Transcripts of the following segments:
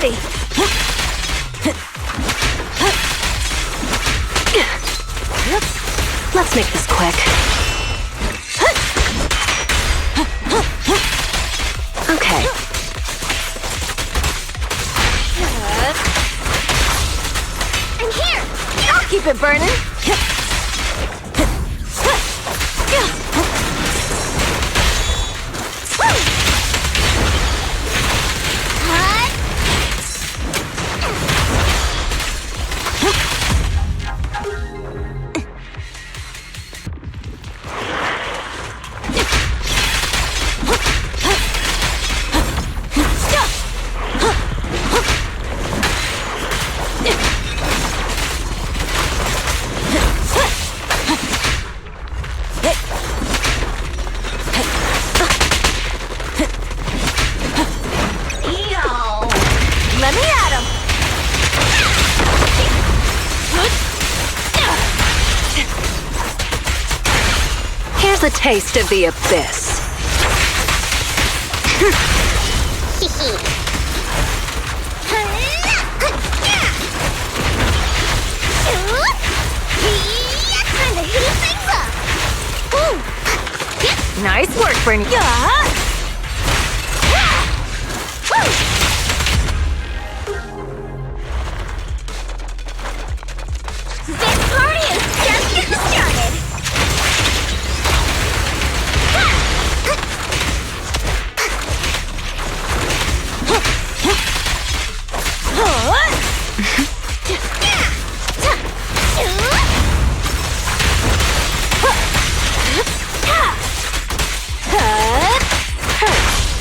ready! Let's make this quick. Okay. I'm here! I'll keep it burning. Let me at him! Here's a taste of the abyss. Time to heat things up! Nice work, Bernie. This party is just getting started!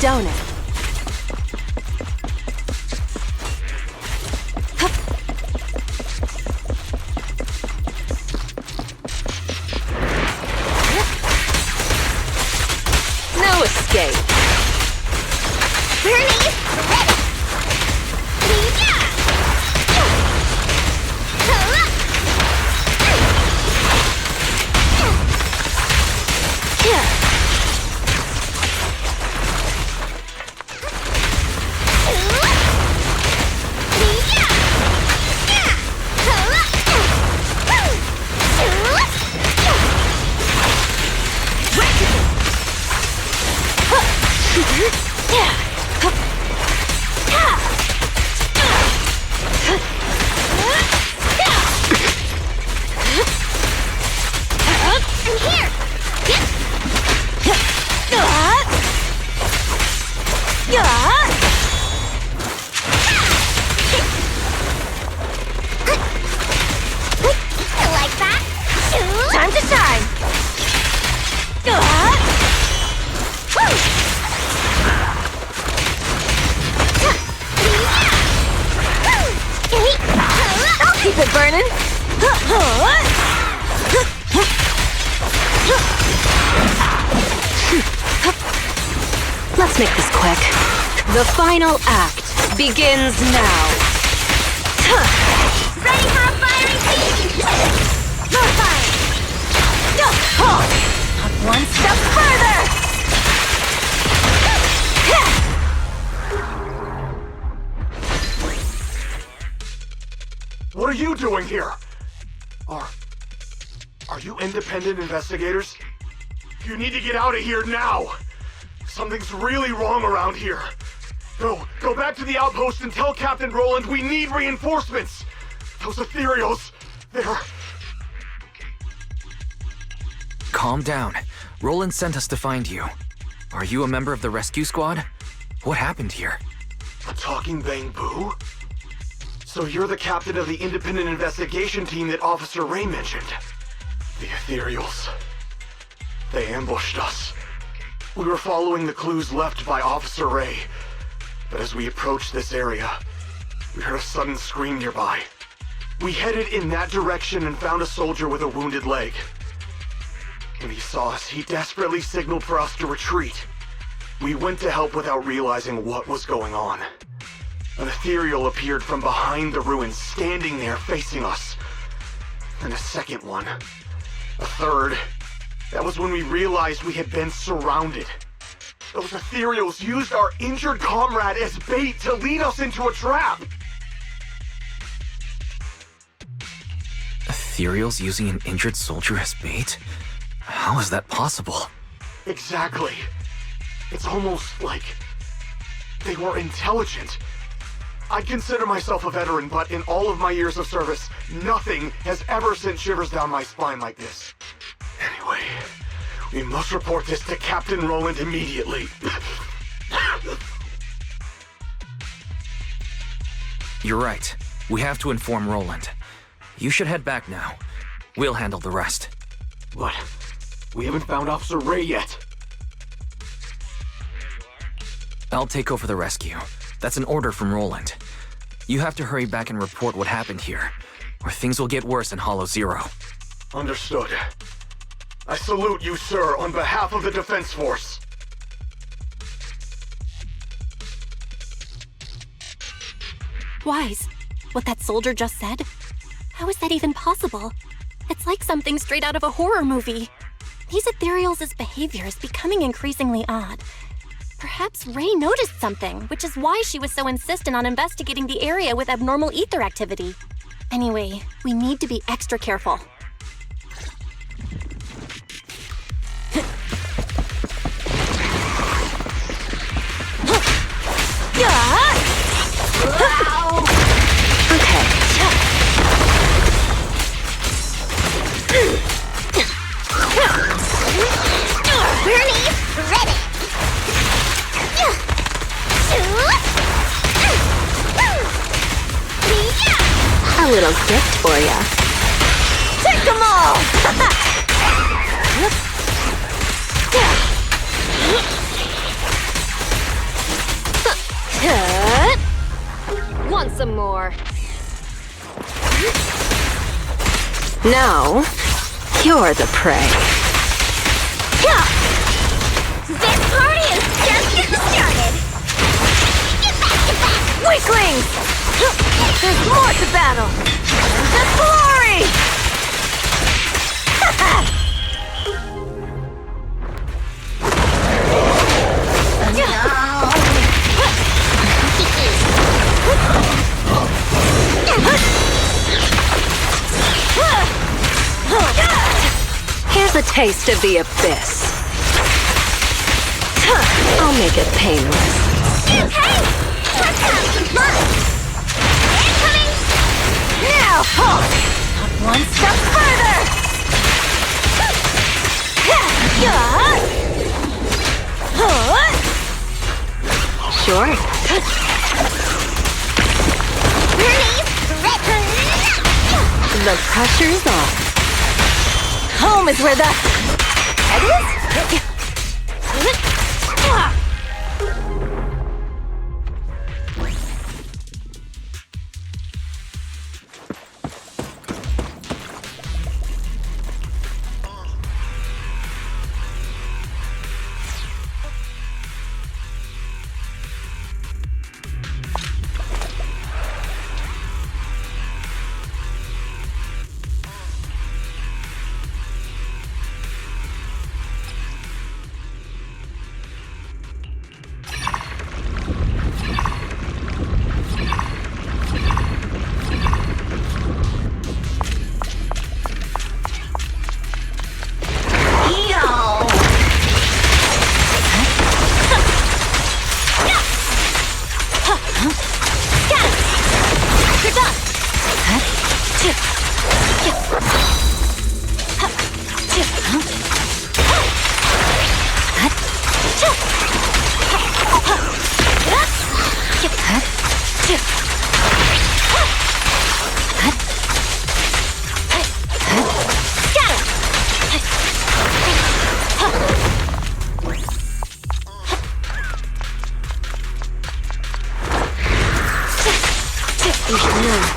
Don't it? No escape. Bernie, ready! Time to shine! I'll keep it burning! Let's make this quick. The final act begins now. Ready for a fiery feast! More fire! Up one step further! What are you doing here? Are you independent investigators? You need to get out of here now! Something's really wrong around here. Go back to the outpost and tell Captain Roland we need reinforcements! Those ethereals, they're... Calm down. Roland sent us to find you. Are you a member of the rescue squad? What happened here? A talking bamboo? So you're the captain of the independent investigation team that Officer Ray mentioned. The ethereals. They ambushed us. We were following the clues left by Officer Ray. But as we approached this area, we heard a sudden scream nearby. We headed in that direction and found a soldier with a wounded leg. When he saw us, he desperately signaled for us to retreat. We went to help without realizing what was going on. An ethereal appeared from behind the ruins, standing there facing us. And a second one. A third. That was when we realized we had been surrounded. Those ethereals used our injured comrade as bait to lead us into a trap. Ethereals using an injured soldier as bait? How is that possible? Exactly. It's almost like they were intelligent. I consider myself a veteran, but in all of my years of service, nothing has ever sent shivers down my spine like this. Anyway, we must report this to Captain Roland immediately. You're right. We have to inform Roland. You should head back now. We'll handle the rest. But we haven't found Officer Ray yet. I'll take over the rescue. That's an order from Roland. You have to hurry back and report what happened here, or things will get worse in hollowzero. Understood. I salute you, sir, on behalf of the Defense Force. Wise, what that soldier just said? How is that even possible? It's like something straight out of a horror movie. These ethereals' behavior is becoming increasingly odd. Perhaps Ray noticed something, which is why she was so insistent on investigating the area with abnormal ether activity. Anyway, we need to be extra careful. Bernie, ready! A little gift for ya. Take them all! Want some more? Now, you're the prey. This party is just getting started! Get back! Weaklings! There's more to battle! The glory! Here's a taste of the abyss. I'll make it painless. Okay! Let's have some fun! Incoming! Now, one step further! Sure. Bernie, ready! The pressure's off. Home is where the head is?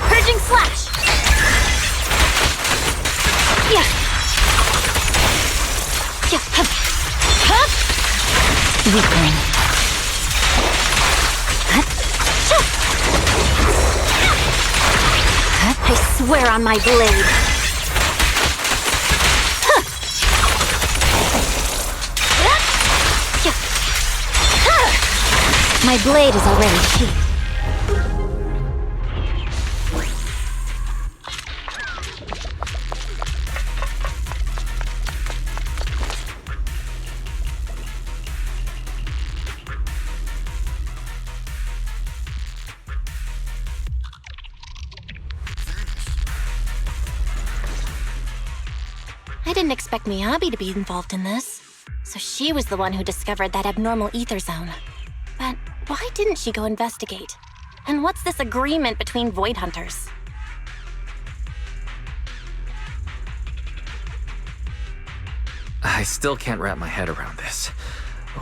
Purging slash! Weakling. I swear on my blade. My blade is already sheathed. I didn't expect Miyabi to be involved in this. So she was the one who discovered that abnormal ether zone. But why didn't she go investigate? And what's this agreement between Void Hunters? I still can't wrap my head around this.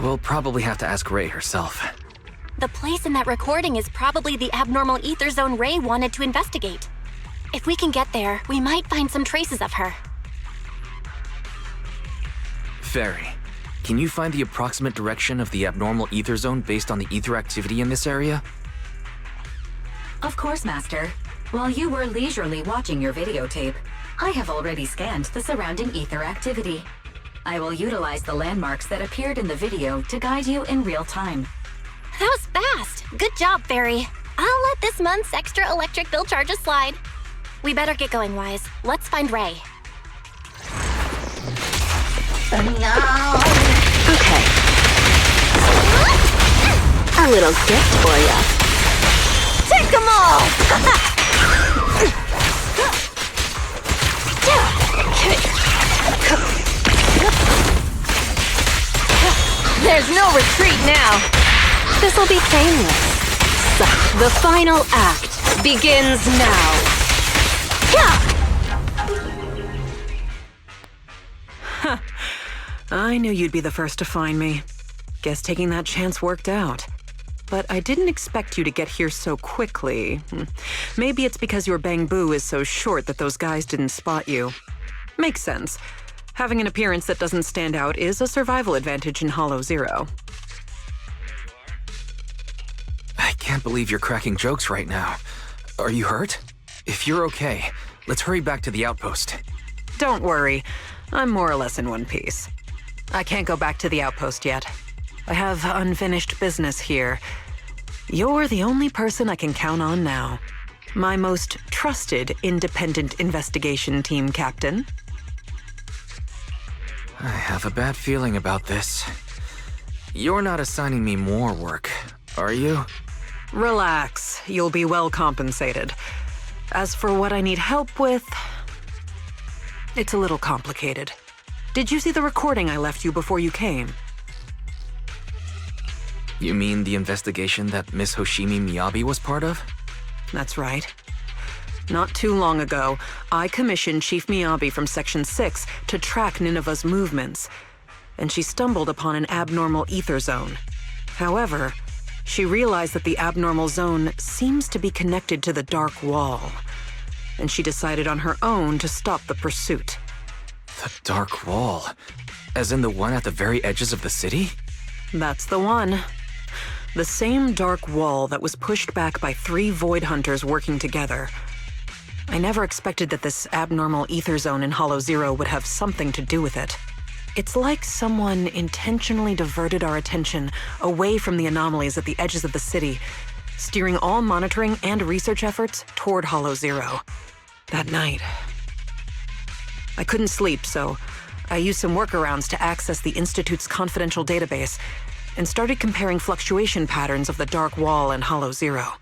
We'll probably have to ask Ray herself. The place in that recording is probably the abnormal ether zone Ray wanted to investigate. If we can get there, we might find some traces of her. Fairy, can you find the approximate direction of the abnormal ether zone based on the ether activity in this area? Of course, Master. While you were leisurely watching your videotape, I have already scanned the surrounding ether activity. I will utilize the landmarks that appeared in the video to guide you in real time. That was fast. Good job, Fairy. I'll let this month's extra electric bill charges slide. We better get going, Wise. Let's find Ray. Okay. A little gift for ya. Take 'em all! There's no retreat now. This'll be painless. So, the final act begins now. I knew you'd be the first to find me. Guess taking that chance worked out. But I didn't expect you to get here so quickly. Maybe it's because your bamboo is so short that those guys didn't spot you. Makes sense. Having an appearance that doesn't stand out is a survival advantage in hollowzero. I can't believe you're cracking jokes right now. Are you hurt? If you're okay, let's hurry back to the outpost. Don't worry. I'm more or less in one piece. I can't go back to the outpost yet. I have unfinished business here. You're the only person I can count on now. My most trusted independent investigation team captain. I have a bad feeling about this. You're not assigning me more work, are you? Relax. You'll be well compensated. As for what I need help with, it's a little complicated. Did you see the recording I left you before you came? You mean the investigation that Miss Hoshimi Miyabi was part of? That's right. Not too long ago, I commissioned Chief Miyabi from Section 6 to track Nineveh's movements, and she stumbled upon an abnormal ether zone. However, she realized that the abnormal zone seems to be connected to the Dark Wall, and she decided on her own to stop the pursuit. The Dark Wall? As in the one at the very edges of the city? That's the one. The same Dark Wall that was pushed back by 3 Void Hunters working together. I never expected that this abnormal ether zone in hollowzero would have something to do with it. It's like someone intentionally diverted our attention away from the anomalies at the edges of the city, steering all monitoring and research efforts toward hollowzero. That night, I couldn't sleep, so I used some workarounds to access the Institute's confidential database and started comparing fluctuation patterns of the Dark Wall and hollowzero.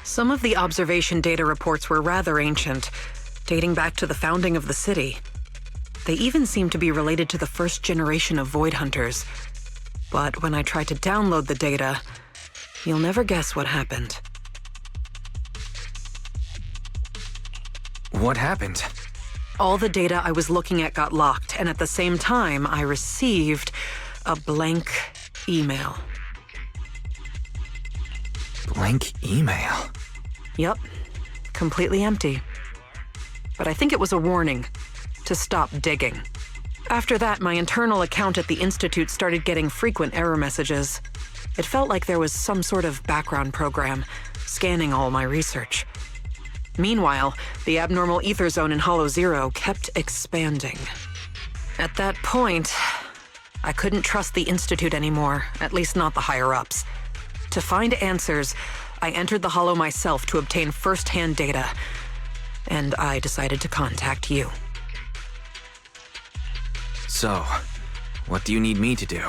Some of the observation data reports were rather ancient, dating back to the founding of the city. They even seemed to be related to the first generation of Void Hunters. But when I tried to download the data, you'll never guess what happened. What happened? All the data I was looking at got locked, and at the same time, I received a blank email. Blank email? Yep, completely empty. But I think it was a warning to stop digging. After that, my internal account at the Institute started getting frequent error messages. It felt like there was some sort of background program scanning all my research. Meanwhile, the abnormal ether zone in hollowzero kept expanding. At that point, I couldn't trust the Institute anymore, at least not the higher-ups. To find answers, I entered the Hollow myself to obtain first-hand data. And I decided to contact you. So, what do you need me to do?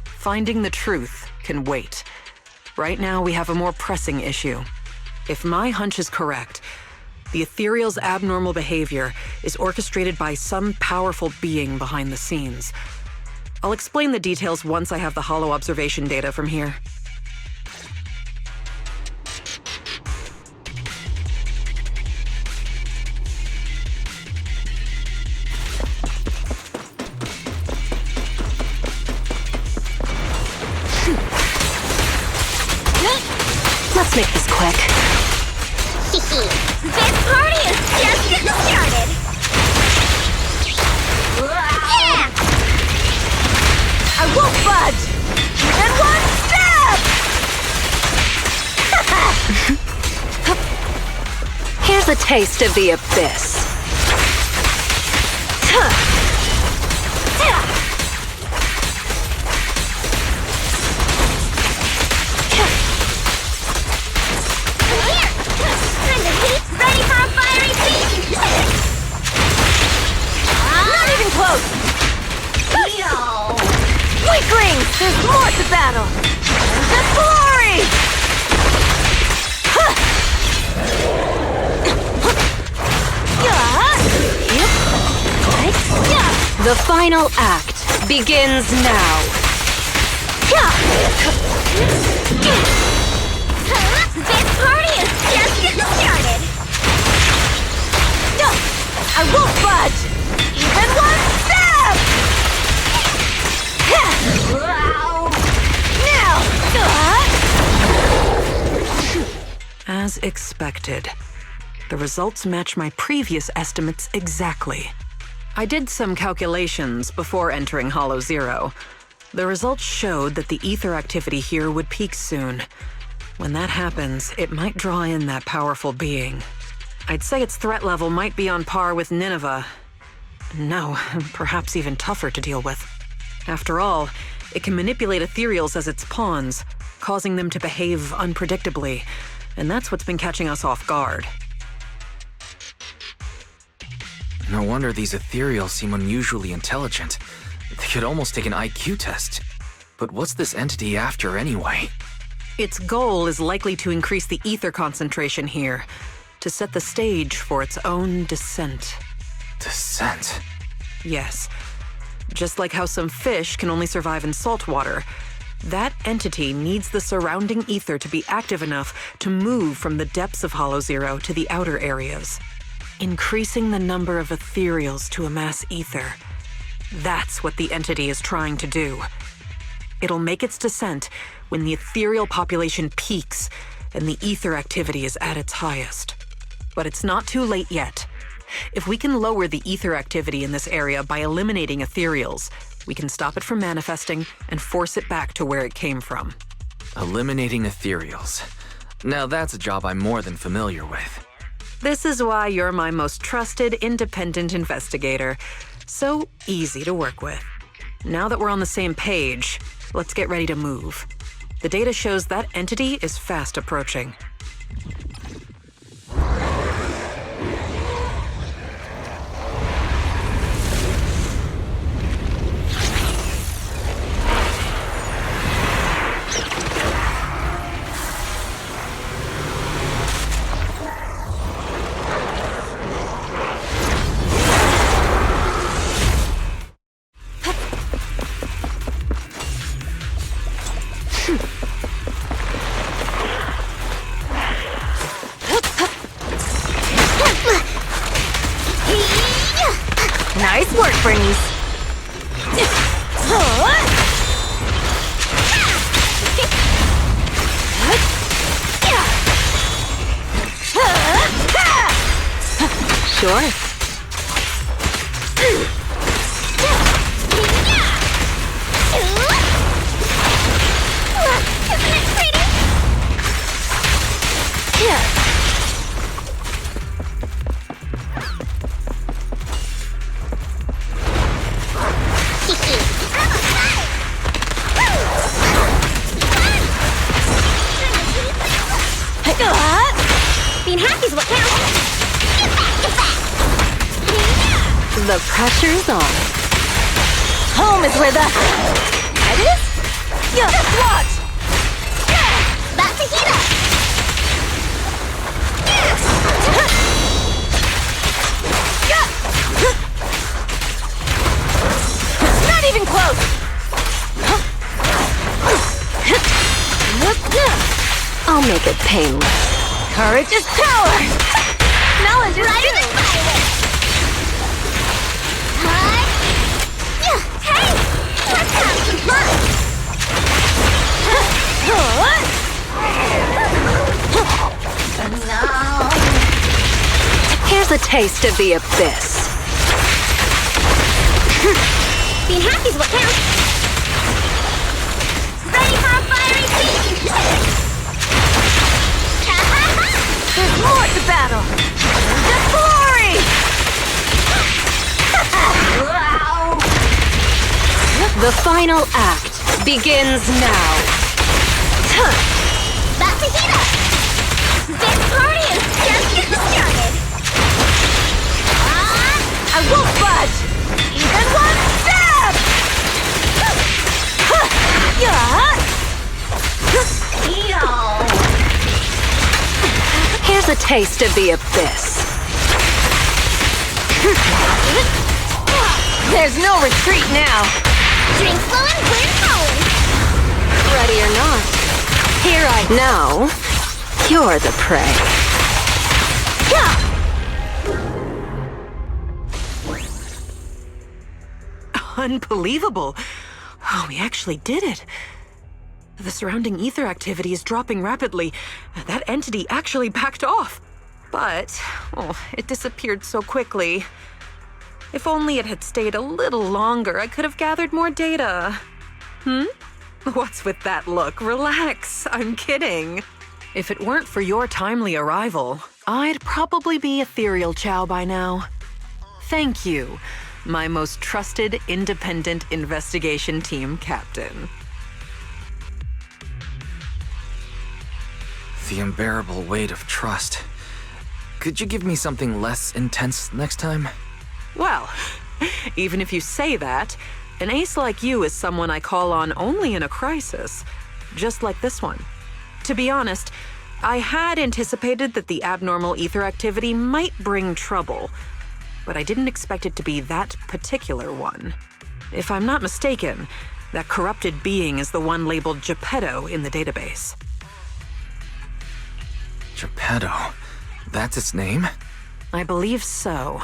Finding the truth can wait. Right now, we have a more pressing issue. If my hunch is correct, the Ethereal's abnormal behavior is orchestrated by some powerful being behind the scenes. I'll explain the details once I have the Hollow observation data from here. Let's make this quick. This party is just getting started! Yeah! I won't budge! Even one step! Here's a taste of the abyss. Ready for a fiery feast? Not even close! Weaklings! There's more to battle! The glory! The final act begins now. This party is just getting started! I won't budge! Even one step! As expected, the results match my previous estimates exactly. I did some calculations before entering hollowzero. The results showed that the ether activity here would peak soon. When that happens, it might draw in that powerful being. I'd say its threat level might be on par with Nineveh. No, perhaps even tougher to deal with. After all, it can manipulate ethereals as its pawns, causing them to behave unpredictably, and that's what's been catching us off guard. No wonder these ethereals seem unusually intelligent. They could almost take an IQ test. But what's this entity after anyway? Its goal is likely to increase the ether concentration here, to set the stage for its own descent. Descent? Yes. Just like how some fish can only survive in salt water, that entity needs the surrounding ether to be active enough to move from the depths of hollowzero to the outer areas. Increasing the number of ethereals to amass ether. That's what the entity is trying to do. It'll make its descent when the ethereal population peaks and the ether activity is at its highest. But it's not too late yet. If we can lower the ether activity in this area by eliminating ethereals, we can stop it from manifesting and force it back to where it came from. Eliminating ethereals. Now that's a job I'm more than familiar with. This is why you're my most trusted, independent investigator. So easy to work with. Now that we're on the same page, let's get ready to move. The data shows that entity is fast approaching. Nice work, Bernice. Sure. Isn't it pretty? happy's what counts. Get back! The pressure's on. Home is where the... It is? Yeah, just watch! About to heat up. Not even close! I'll make it painless. Courage is power! Knowledge is Brighter than fireworks. Hey! Let's have some fun! No! Here's a taste of the abyss. Being happy's what counts. Ready for a fiery feast! There's more to battle! The glory! Wow! The final act begins now. About to heat up! This party is just getting started! I won't budge! Even one step! Here's a taste of the abyss. There's no retreat now. Drink flowing, we're flowing! Ready or not, here I... Now, you're the prey. Unbelievable. Oh, we actually did it. The surrounding ether activity is dropping rapidly. That entity actually backed off. But, it disappeared so quickly. If only it had stayed a little longer, I could have gathered more data. What's with that look? Relax, I'm kidding. If it weren't for your timely arrival, I'd probably be Ethereal Chow by now. Thank you, my most trusted independent investigation team captain. The unbearable weight of trust. Could you give me something less intense next time? Well, even if you say that, an ace like you is someone I call on only in a crisis, just like this one. To be honest, I had anticipated that the abnormal ether activity might bring trouble, but I didn't expect it to be that particular one. If I'm not mistaken, that corrupted being is the one labeled Geppetto in the database. Geppetto? That's its name? I believe so.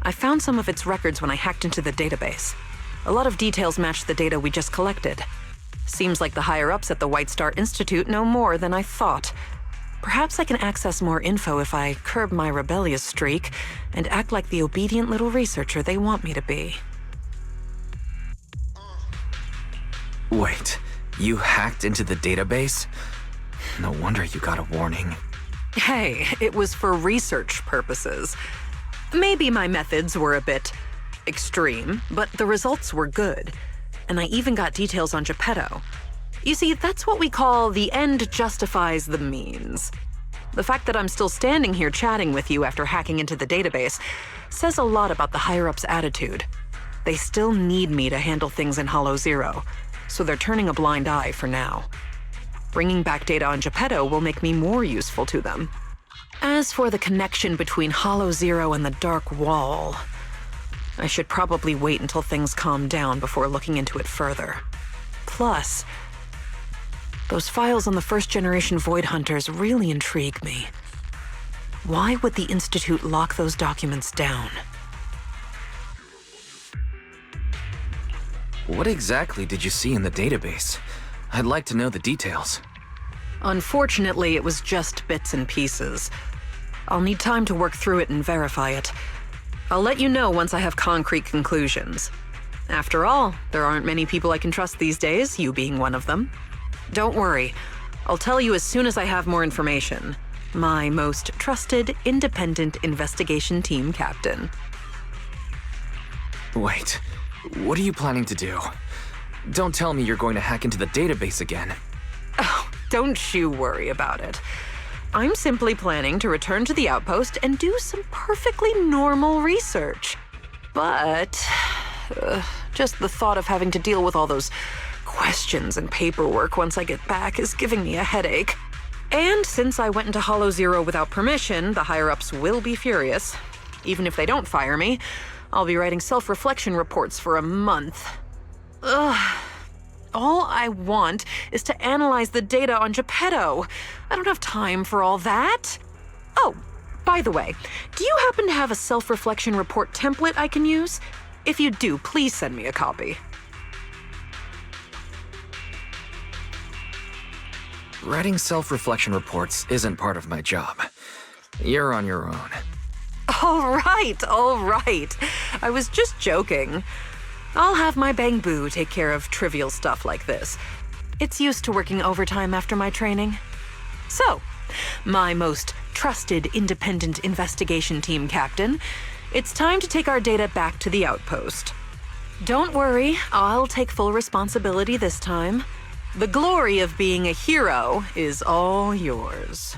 I found some of its records when I hacked into the database. A lot of details match the data we just collected. Seems like the higher-ups at the White Star Institute know more than I thought. Perhaps I can access more info if I curb my rebellious streak and act like the obedient little researcher they want me to be. Wait, you hacked into the database? No wonder you got a warning. Hey, it was for research purposes. Maybe my methods were a bit extreme, but the results were good. And I even got details on Geppetto. You see, that's what we call the end justifies the means. The fact that I'm still standing here chatting with you after hacking into the database says a lot about the higher-ups' attitude. They still need me to handle things in hollowzero, so they're turning a blind eye for now. Bringing back data on Geppetto will make me more useful to them. As for the connection between hollowzero and the Dark Wall, I should probably wait until things calm down before looking into it further. Plus, those files on the first-generation Void Hunters really intrigue me. Why would the Institute lock those documents down? What exactly did you see in the database? I'd like to know the details. Unfortunately, it was just bits and pieces. I'll need time to work through it and verify it. I'll let you know once I have concrete conclusions. After all, there aren't many people I can trust these days, you being one of them. Don't worry, I'll tell you as soon as I have more information. My most trusted, independent investigation team captain. Wait, what are you planning to do? Don't tell me you're going to hack into the database again. Oh, don't you worry about it. I'm simply planning to return to the outpost and do some perfectly normal research. But just the thought of having to deal with all those questions and paperwork once I get back is giving me a headache. And since I went into hollowzero without permission, the higher-ups will be furious. Even if they don't fire me, I'll be writing self-reflection reports for a month. Ugh. All I want is to analyze the data on Geppetto. I don't have time for all that. Oh, by the way, do you happen to have a self-reflection report template I can use? If you do, please send me a copy. Writing self-reflection reports isn't part of my job. You're on your own. All right. I was just joking. I'll have my Bang-Boo take care of trivial stuff like this. It's used to working overtime after my training. So, my most trusted independent investigation team captain, it's time to take our data back to the outpost. Don't worry, I'll take full responsibility this time. The glory of being a hero is all yours.